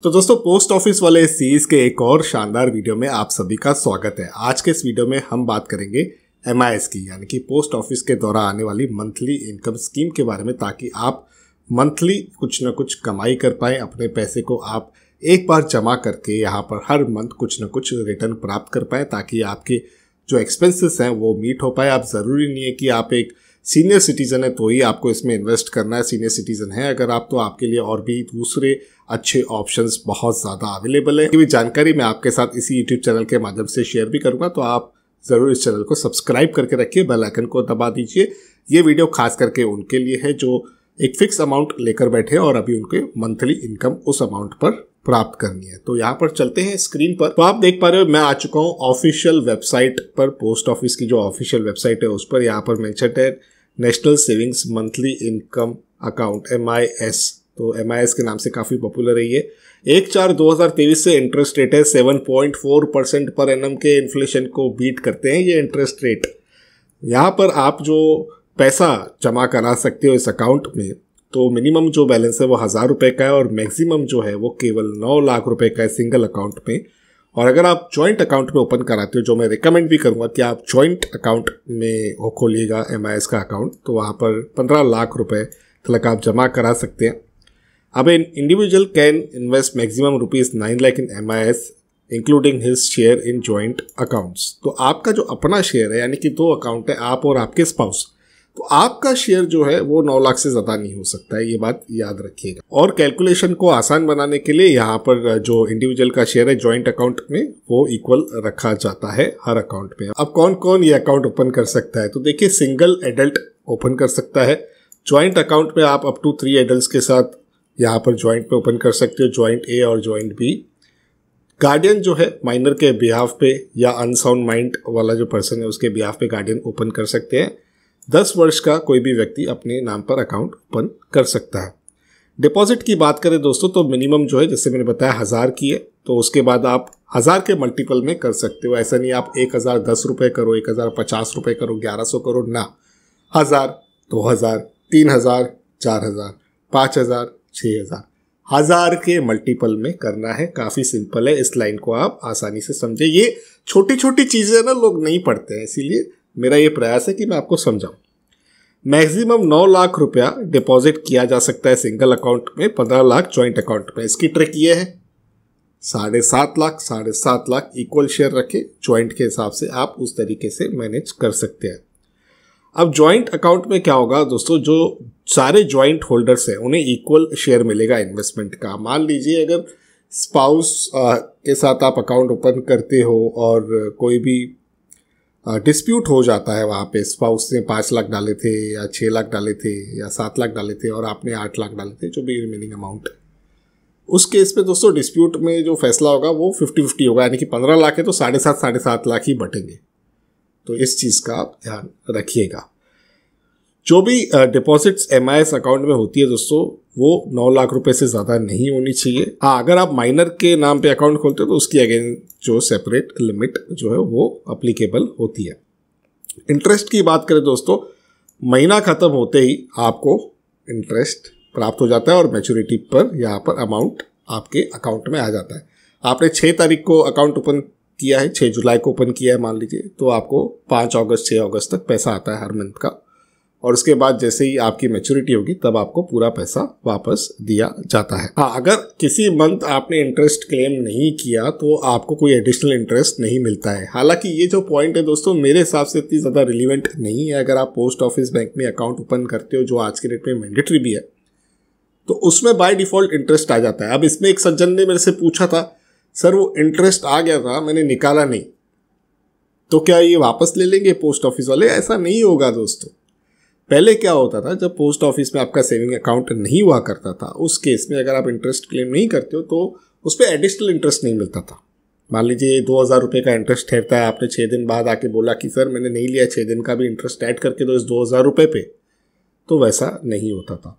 तो दोस्तों post office वाले सीरीज के एक और शानदार वीडियो में आप सभी का स्वागत है। आज के इस वीडियो में हम बात करेंगे MIS की, यानी कि पोस्ट ऑफिस के द्वारा आने वाली मंथली इनकम स्कीम के बारे में, ताकि आप मंथली कुछ ना कुछ कमाई कर पाएं। अपने पैसे को आप एक बार जमा करके यहाँ पर हर मंथ कुछ ना कुछ रिटर्न प्राप्त कर पाएं, ताकि आपके जो एक्सपेंसेस हैं वो मीट हो पाए। आप ज़रूरी नहीं है कि आप एक सीनियर सिटीजन है तो ही आपको इसमें इन्वेस्ट करना है। सीनियर सिटीजन है अगर आप, तो आपके लिए और भी दूसरे अच्छे ऑप्शंस बहुत ज़्यादा अवेलेबल है। ये जानकारी मैं आपके साथ इसी यूट्यूब चैनल के माध्यम से शेयर भी करूंगा, तो आप ज़रूर इस चैनल को सब्सक्राइब करके रखिए, बेल आइकन को दबा दीजिए। ये वीडियो खास करके उनके लिए है जो एक फिक्स अमाउंट लेकर बैठे और अभी उनके मंथली इनकम उस अमाउंट पर प्राप्त करनी है। तो यहाँ पर चलते हैं स्क्रीन पर। तो आप देख पा रहे हो मैं आ चुका हूँ ऑफिशियल वेबसाइट पर। पोस्ट ऑफिस की जो ऑफिशियल वेबसाइट है उस पर यहाँ पर मेंशन है national savings monthly income account MIS। तो MIS के नाम से काफ़ी पॉपुलर है ये। 1/4/2023 से इंटरेस्ट रेट है 7.4% पर एनम के इन्फ्लेशन को बीट करते हैं ये इंटरेस्ट रेट। यहाँ पर आप जो पैसा जमा करा सकते हो इस अकाउंट में, तो मिनिमम जो बैलेंस है वो 1000 रुपये का है और मैक्सिमम जो है वो केवल 9 लाख रुपए का है सिंगल अकाउंट में। और अगर आप जॉइंट अकाउंट में ओपन कराते हो, जो मैं रिकमेंड भी करूंगा कि आप जॉइंट अकाउंट में खोलिएगा MIS का अकाउंट, तो वहाँ पर 15 लाख रुपए तक आप जमा करा सकते हैं। अब an individual can invest maximum ₹9 lakh in MIS including his share in joint accounts. तो आपका जो अपना शेयर है, यानी कि 2 अकाउंट है, आप और आपके स्पाउस, तो आपका शेयर जो है वो 9 लाख से ज़्यादा नहीं हो सकता है, ये बात याद रखिएगा। और कैलकुलेशन को आसान बनाने के लिए यहाँ पर जो इंडिविजुअल का शेयर है जॉइंट अकाउंट में वो इक्वल रखा जाता है हर अकाउंट में। अब कौन कौन ये अकाउंट ओपन कर सकता है, तो देखिए सिंगल एडल्ट ओपन कर सकता है। जॉइंट अकाउट में आप अप टू 3 एडल्ट के साथ यहाँ पर जॉइंट में ओपन कर सकते हो, जॉइंट A और जॉइंट B। गार्डियन जो है माइनर के बिहाफ पे या अनसाउंड माइंड वाला जो पर्सन है उसके बिहाफ पे गार्डियन ओपन कर सकते हैं। 10 वर्ष का कोई भी व्यक्ति अपने नाम पर अकाउंट ओपन कर सकता है। डिपॉजिट की बात करें दोस्तों, तो मिनिमम जो है जैसे मैंने बताया 1000 की है, तो उसके बाद आप 1000 के मल्टीपल में कर सकते हो। ऐसा नहीं आप 1010 रुपये करो, 1050 रुपये करो, 1100 करो ना। 1000, 2000, 3000, 4000, 5000, 6000, 1000 के मल्टीपल में करना है। काफ़ी सिंपल है, इस लाइन को आप आसानी से समझे। ये छोटी छोटी चीज़ें ना लोग नहीं पढ़ते हैं, इसीलिए मेरा ये प्रयास है कि मैं आपको समझाऊं। मैक्सिमम 9 लाख रुपया डिपॉजिट किया जा सकता है सिंगल अकाउंट में, 15 लाख जॉइंट अकाउंट में। इसकी ट्रिक ये है 7.5 लाख 7.5 लाख इक्वल शेयर रखे जॉइंट के हिसाब से, आप उस तरीके से मैनेज कर सकते हैं। अब जॉइंट अकाउंट में क्या होगा दोस्तों, जो सारे जॉइंट होल्डर्स हैं उन्हें इक्वल शेयर मिलेगा इन्वेस्टमेंट का। मान लीजिए अगर स्पाउस के साथ आप अकाउंट ओपन करते हो और कोई भी डिस्प्यूट हो जाता है वहाँ पे, स्पाउस ने 5 लाख डाले थे या 6 लाख डाले थे या 7 लाख डाले थे और आपने 8 लाख डाले थे, जो भी रिमेनिंग अमाउंट, उस केस में दोस्तों डिस्प्यूट में जो फैसला होगा वो 50-50 होगा, यानी कि 15 लाख है तो 7.5 लाख ही बटेंगे। तो इस चीज़ का आप ध्यान रखिएगा। जो भी डिपॉजिट्स MIS अकाउंट में होती है दोस्तों, वो 9 लाख रुपए से ज़्यादा नहीं होनी चाहिए। हाँ, अगर आप माइनर के नाम पे अकाउंट खोलते हो तो उसकी अगेन जो सेपरेट लिमिट जो है वो अप्लीकेबल होती है। इंटरेस्ट की बात करें दोस्तों, महीना ख़त्म होते ही आपको इंटरेस्ट प्राप्त हो जाता है और मैच्योरिटी पर यहाँ पर अमाउंट आपके अकाउंट में आ जाता है। आपने 6 तारीख को अकाउंट ओपन किया है, 6 जुलाई को ओपन किया है मान लीजिए, तो आपको 5 अगस्त 6 अगस्त तक पैसा आता है हर मंथ का। और उसके बाद जैसे ही आपकी मैच्योरिटी होगी तब आपको पूरा पैसा वापस दिया जाता है। हाँ, अगर किसी मंथ आपने इंटरेस्ट क्लेम नहीं किया तो आपको कोई एडिशनल इंटरेस्ट नहीं मिलता है। हालांकि ये जो पॉइंट है दोस्तों मेरे हिसाब से इतनी ज़्यादा रिलीवेंट नहीं है। अगर आप पोस्ट ऑफिस बैंक में अकाउंट ओपन करते हो, जो आज के डेट में मैंडेटरी भी है, तो उसमें बाय डिफ़ॉल्ट इंटरेस्ट आ जाता है। अब इसमें एक सज्जन ने मेरे से पूछा था, सर वो इंटरेस्ट आ गया था मैंने निकाला नहीं, तो क्या ये वापस ले लेंगे पोस्ट ऑफिस वाले? ऐसा नहीं होगा दोस्तों। पहले क्या होता था, जब पोस्ट ऑफिस में आपका सेविंग अकाउंट नहीं हुआ करता था, उस केस में अगर आप इंटरेस्ट क्लेम नहीं करते हो तो उस पर एडिशनल इंटरेस्ट नहीं मिलता था। मान लीजिए 2000 रुपये का इंटरेस्ट ठहरता है, आपने 6 दिन बाद आके बोला कि सर मैंने नहीं लिया, 6 दिन का भी इंटरेस्ट ऐड करके दो इस 2000 रुपये पे, तो वैसा नहीं होता था।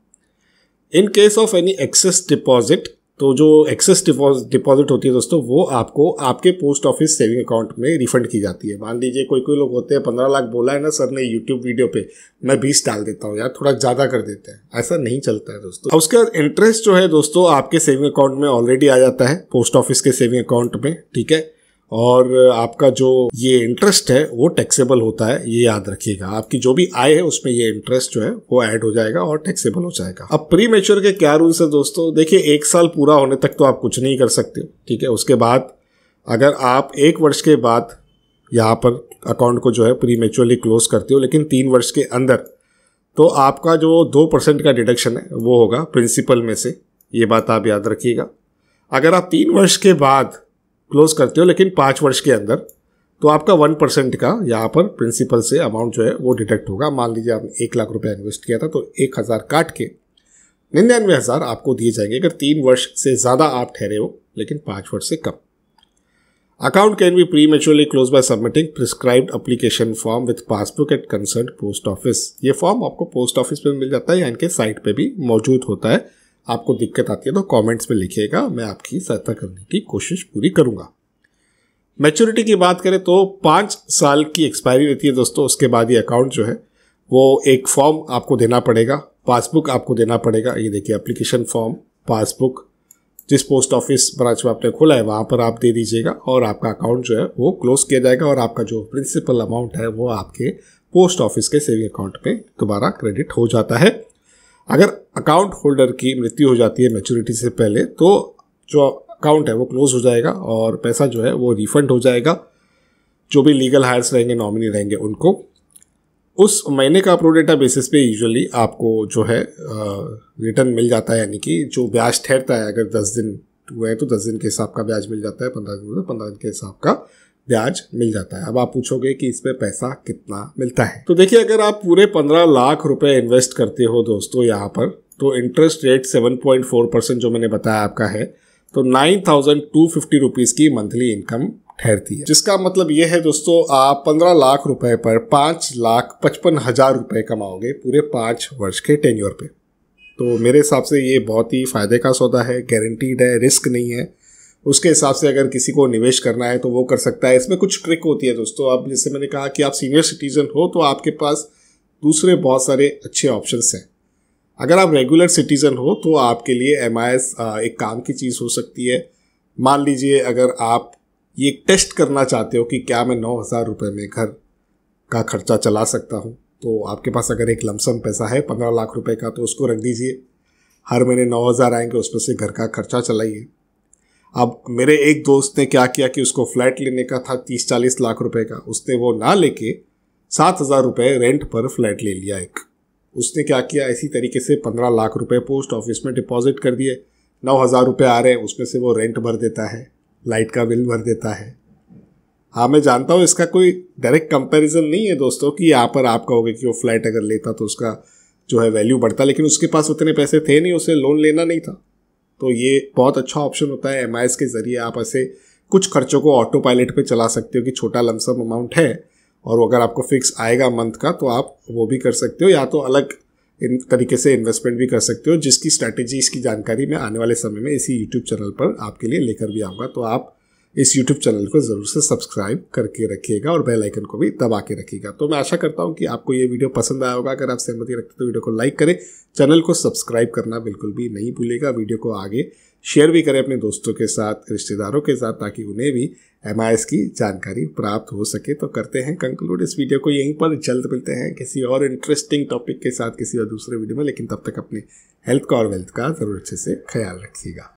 In case of any excess deposit तो जो एक्सेस डिपॉजिट होती है दोस्तों वो आपको आपके पोस्ट ऑफिस सेविंग अकाउंट में रिफंड की जाती है। मान लीजिए कोई लोग होते हैं 15 लाख बोला है ना सर ने यूट्यूब वीडियो पे, मैं 20 डाल देता हूँ यार, थोड़ा ज़्यादा कर देते हैं, ऐसा नहीं चलता है दोस्तों। उसके बाद इंटरेस्ट जो है दोस्तों आपके सेविंग अकाउंट में ऑलरेडी आ जाता है, पोस्ट ऑफिस के सेविंग अकाउंट में, ठीक है। और आपका जो ये इंटरेस्ट है वो टैक्सेबल होता है, ये याद रखिएगा। आपकी जो भी आय है उसमें ये इंटरेस्ट जो है वो ऐड हो जाएगा और टैक्सेबल हो जाएगा। अब प्री मैच्योर के क्या रूल्स है दोस्तों? देखिए 1 साल पूरा होने तक तो आप कुछ नहीं कर सकते, ठीक है। उसके बाद अगर आप 1 वर्ष के बाद यहाँ पर अकाउंट को जो है प्री मैच्योरली क्लोज करते हो, लेकिन 3 वर्ष के अंदर, तो आपका जो 2% का डिडक्शन है वो होगा प्रिंसिपल में से, ये बात आप याद रखिएगा। अगर आप 3 वर्ष के बाद क्लोज करते हो लेकिन 5 वर्ष के अंदर, तो आपका 1% का यहाँ पर प्रिंसिपल से अमाउंट जो है वो डिडक्ट होगा। मान लीजिए आपने 1 लाख रुपया इन्वेस्ट किया था तो 1,000 काट के 99,000 आपको दिए जाएंगे अगर 3 वर्ष से ज़्यादा आप ठहरे हो लेकिन 5 वर्ष से कम। Account can be prematurely close by submitting prescribed application form with passbook at concern post office. ये फॉर्म आपको पोस्ट ऑफिस में मिल जाता है या इनके साइट पे भी मौजूद होता है। आपको दिक्कत आती है तो कमेंट्स में लिखिएगा, मैं आपकी सहायता करने की कोशिश पूरी करूंगा। मैच्योरिटी की बात करें तो 5 साल की एक्सपायरी रहती है दोस्तों। उसके बाद ये अकाउंट जो है वो एक फॉर्म आपको देना पड़ेगा, पासबुक आपको देना पड़ेगा। ये देखिए एप्लीकेशन फॉर्म, पासबुक जिस पोस्ट ऑफिस ब्रांच में आपने खोला है वहाँ पर आप दे दीजिएगा और आपका अकाउंट जो है वो क्लोज किया जाएगा और आपका जो प्रिंसिपल अमाउंट है वो आपके पोस्ट ऑफिस के सेविंग अकाउंट में दोबारा क्रेडिट हो जाता है। अगर अकाउंट होल्डर की मृत्यु हो जाती है मैच्योरिटी से पहले तो जो अकाउंट है वो क्लोज हो जाएगा और पैसा जो है वो रिफंड हो जाएगा। जो भी लीगल हायर्स रहेंगे, नॉमिनी रहेंगे, उनको उस महीने का प्रो डेटा बेसिस पे यूजुअली आपको जो है रिटर्न मिल जाता है, यानी कि जो ब्याज ठहरता है। अगर 10 दिन हुए तो 10 दिन के हिसाब का ब्याज मिल जाता है, 15 दिन हुए तो 15 दिन के हिसाब का ब्याज मिल जाता है। अब आप पूछोगे कि इसमें पैसा कितना मिलता है, तो देखिए अगर आप पूरे 15 लाख रुपए इन्वेस्ट करते हो दोस्तों यहाँ पर, तो इंटरेस्ट रेट 7.4% जो मैंने बताया आपका है, तो 9,250 रुपीज़ की मंथली इनकम ठहरती है। जिसका मतलब ये है दोस्तों आप 15 लाख रुपए पर 5,55,000 रुपए कमाओगे पूरे 5 वर्ष के टेन्योर पे। तो मेरे हिसाब से ये बहुत ही फायदे का सौदा है, गारंटीड है, रिस्क नहीं है। उसके हिसाब से अगर किसी को निवेश करना है तो वो कर सकता है। इसमें कुछ ट्रिक होती है दोस्तों। अब जैसे मैंने कहा कि आप सीनियर सिटीजन हो तो आपके पास दूसरे बहुत सारे अच्छे ऑप्शंस हैं। अगर आप रेगुलर सिटीजन हो तो आपके लिए MIS एक काम की चीज़ हो सकती है। मान लीजिए अगर आप ये टेस्ट करना चाहते हो कि क्या मैं 9,000 रुपये में घर का खर्चा चला सकता हूँ, तो आपके पास अगर एक लमसम पैसा है 15 लाख रुपए का, तो उसको रख दीजिए। हर महीने 9,000 आएंगे, उसमें से घर का खर्चा चलाइए। अब मेरे एक दोस्त ने क्या किया कि उसको फ्लैट लेने का था 30-40 लाख रुपए का, उसने वो ना लेके 7,000 रुपये रेंट पर फ्लैट ले लिया एक। उसने क्या किया, इसी तरीके से 15 लाख रुपए पोस्ट ऑफिस में डिपॉजिट कर दिए। 9,000 रुपये आ रहे हैं, उसमें से वो रेंट भर देता है, लाइट का बिल भर देता है। हाँ मैं जानता हूँ इसका कोई डायरेक्ट कंपैरिजन नहीं है दोस्तों कि यहाँ पर आप कहोगे कि वो फ्लैट अगर लेता तो उसका जो है वैल्यू बढ़ता, लेकिन उसके पास उतने पैसे थे नहीं, उसे लोन लेना नहीं था। तो ये बहुत अच्छा ऑप्शन होता है। MIS के ज़रिए आप ऐसे कुछ खर्चों को ऑटो पायलट पे चला सकते हो कि छोटा लमसम अमाउंट है और अगर आपको फिक्स आएगा मंथ का तो आप वो भी कर सकते हो, या तो अलग इन तरीके से इन्वेस्टमेंट भी कर सकते हो, जिसकी स्ट्रैटेजी इसकी जानकारी मैं आने वाले समय में इसी यूट्यूब चैनल पर आपके लिए लेकर भी आऊँगा। तो आप इस यूट्यूब चैनल को ज़रूर से सब्सक्राइब करके रखिएगा और बेल आइकन को भी दबा के रखिएगा। तो मैं आशा करता हूँ कि आपको ये वीडियो पसंद आया होगा। अगर आप सहमति रखते तो वीडियो को लाइक करें, चैनल को सब्सक्राइब करना बिल्कुल भी नहीं भूलिएगा। वीडियो को आगे शेयर भी करें अपने दोस्तों के साथ, रिश्तेदारों के साथ, ताकि उन्हें भी MIS की जानकारी प्राप्त हो सके। तो करते हैं कंक्लूड इस वीडियो को यहीं पर। जल्द मिलते हैं किसी और इंटरेस्टिंग टॉपिक के साथ किसी और दूसरे वीडियो में, लेकिन तब तक अपने हेल्थ का और वेल्थ का ज़रूर अच्छे से ख्याल रखिएगा।